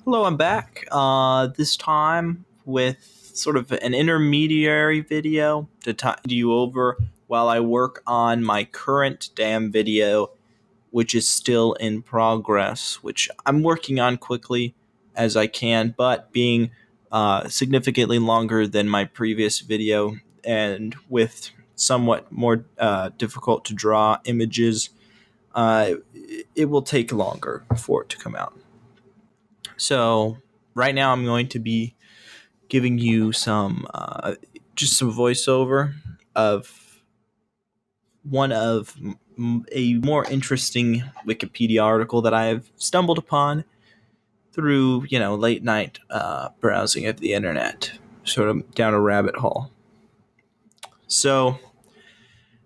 Hello, I'm back. This time with sort of an intermediary video to tide you over while I work on my current damn video, which is still in progress, which I'm working on quickly as I can, but being significantly longer than my previous video and with somewhat more difficult to draw images, uh, it will take longer for it to come out. So right now I'm going to be giving you just some voiceover of one of a more interesting Wikipedia article that I have stumbled upon through, late night browsing of the internet, sort of down a rabbit hole. So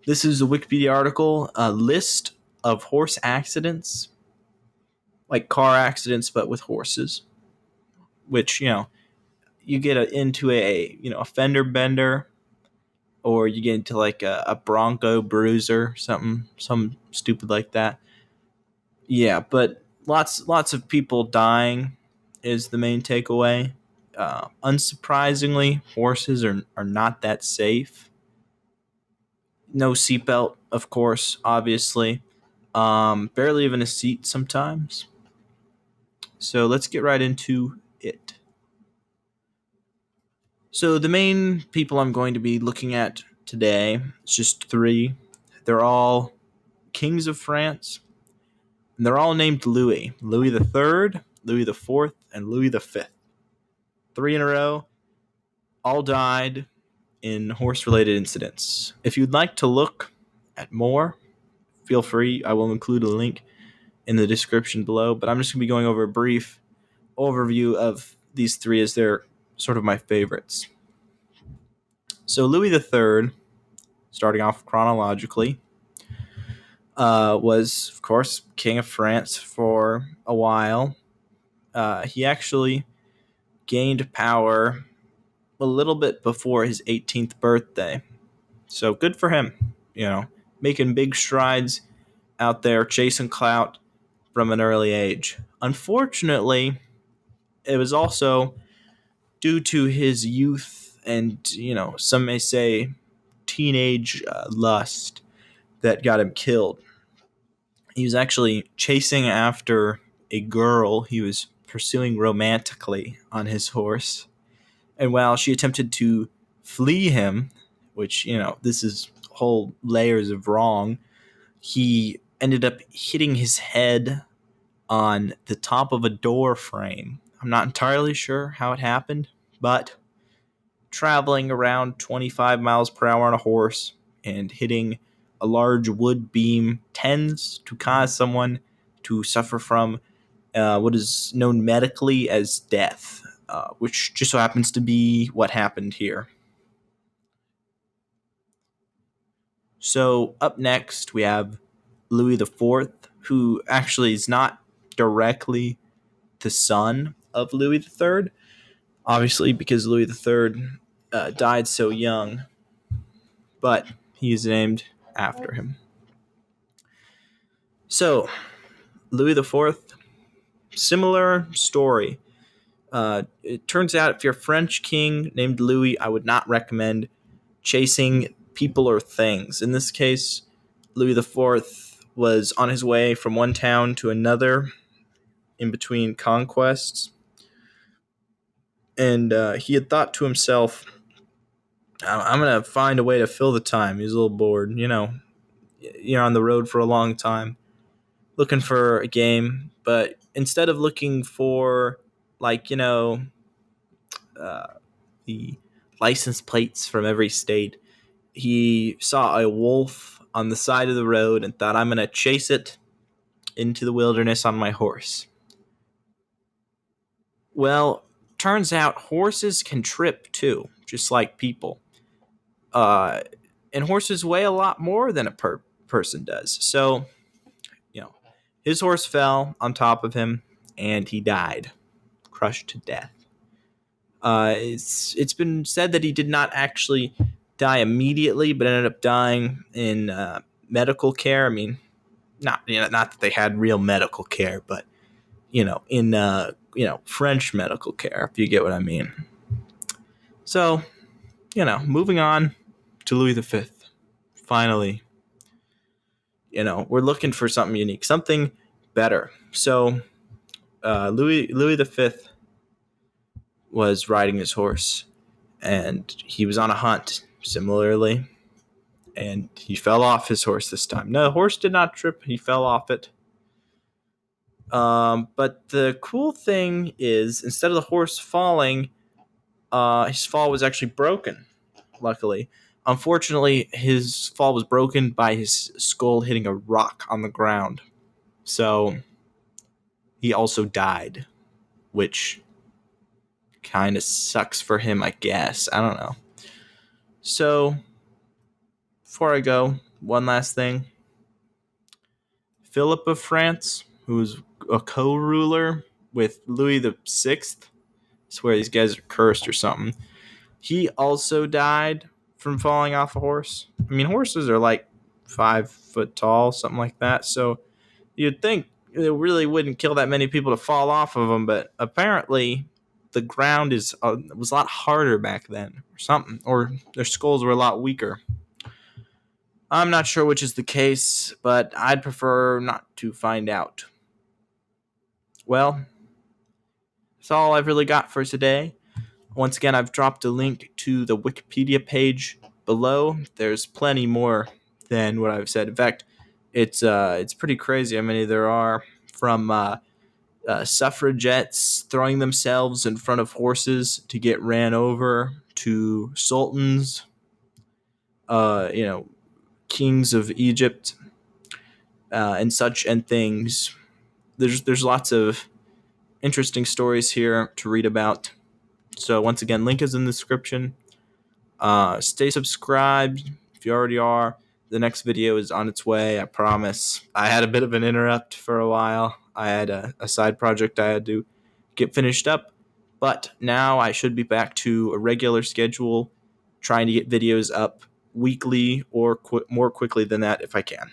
this is a Wikipedia article, a list of horse accidents, like car accidents, but with horses, which, you get into a fender bender, or you get into like a bronco bruiser, some stupid like that. Yeah, but lots of people dying is the main takeaway. Unsurprisingly, horses are not that safe. No seatbelt, of course, obviously. Barely even a seat sometimes. So let's get right into it. So the main people I'm going to be looking at today, it's just three. They're all kings of France, and they're all named Louis. Louis the Third, Louis the Fourth, and Louis the Fifth. Three in a row, all died in horse-related incidents. If you'd like to look at more, feel free. I will include a link in the description below, but I'm just going to be going over a brief overview of these three as they're sort of my favorites. So Louis the Third, starting off chronologically, was, of course, king of France for a while. He actually gained power a little bit before his 18th birthday. So good for him, making big strides out there, chasing clout from an early age. Unfortunately, it was also due to his youth and, some may say teenage lust that got him killed. He was actually chasing after a girl he was pursuing romantically on his horse. And while she attempted to flee him, which, this is whole layers of wrong, he ended up hitting his head on the top of a door frame. I'm not entirely sure how it happened, but traveling around 25 miles per hour on a horse and hitting a large wood beam tends to cause someone to suffer from what is known medically as death, which just so happens to be what happened here. So up next, we have Louis the Fourth, who actually is not directly the son of Louis the Third, obviously because Louis the Third died so young, but he is named after him. So, Louis the Fourth, similar story. It turns out if you're a French king named Louis, I would not recommend chasing people or things. In this case, Louis the Fourth was on his way from one town to another in between conquests, and he had thought to himself, I'm going to find a way to fill the time. He's a little bored. You're on the road for a long time, looking for a game, but instead of looking for, the license plates from every state, he saw a wolf on the side of the road and thought, I'm going to chase it into the wilderness on my horse. Well, turns out horses can trip too, just like people. And horses weigh a lot more than a person does. So, his horse fell on top of him and he died, crushed to death. It's been said that he did not actually die immediately, but ended up dying in medical care. I mean, not that they had real medical care, but in French medical care, if you get what I mean. So, moving on to Louis V. Finally, we're looking for something unique, something better. So, Louis V was riding his horse, and he was on a hunt, similarly, and he fell off his horse this time. No, the horse did not trip. He fell off it. But the cool thing is, instead of the horse falling, his fall was actually broken, luckily. Unfortunately, his fall was broken by his skull hitting a rock on the ground. So he also died, which kind of sucks for him, I guess. I don't know. So, before I go, one last thing. Philip of France, who was a co-ruler with Louis VI, I swear these guys are cursed or something. He also died from falling off a horse. I mean, horses are like 5 foot tall, something like that. So you'd think it really wouldn't kill that many people to fall off of them, but apparently the ground was a lot harder back then, or something, or their skulls were a lot weaker. I'm not sure which is the case, but I'd prefer not to find out. Well, that's all I've really got for today. Once again, I've dropped a link to the Wikipedia page below. There's plenty more than what I've said. In fact, it's pretty crazy how many there are, from suffragettes throwing themselves in front of horses to get ran over, to sultans, kings of Egypt, and such and things. There's lots of interesting stories here to read about. So once again, link is in the description. Stay subscribed if you already are. The next video is on its way, I promise. I had a bit of an interrupt for a while. I had a side project I had to get finished up, but now I should be back to a regular schedule, trying to get videos up weekly or more quickly than that if I can.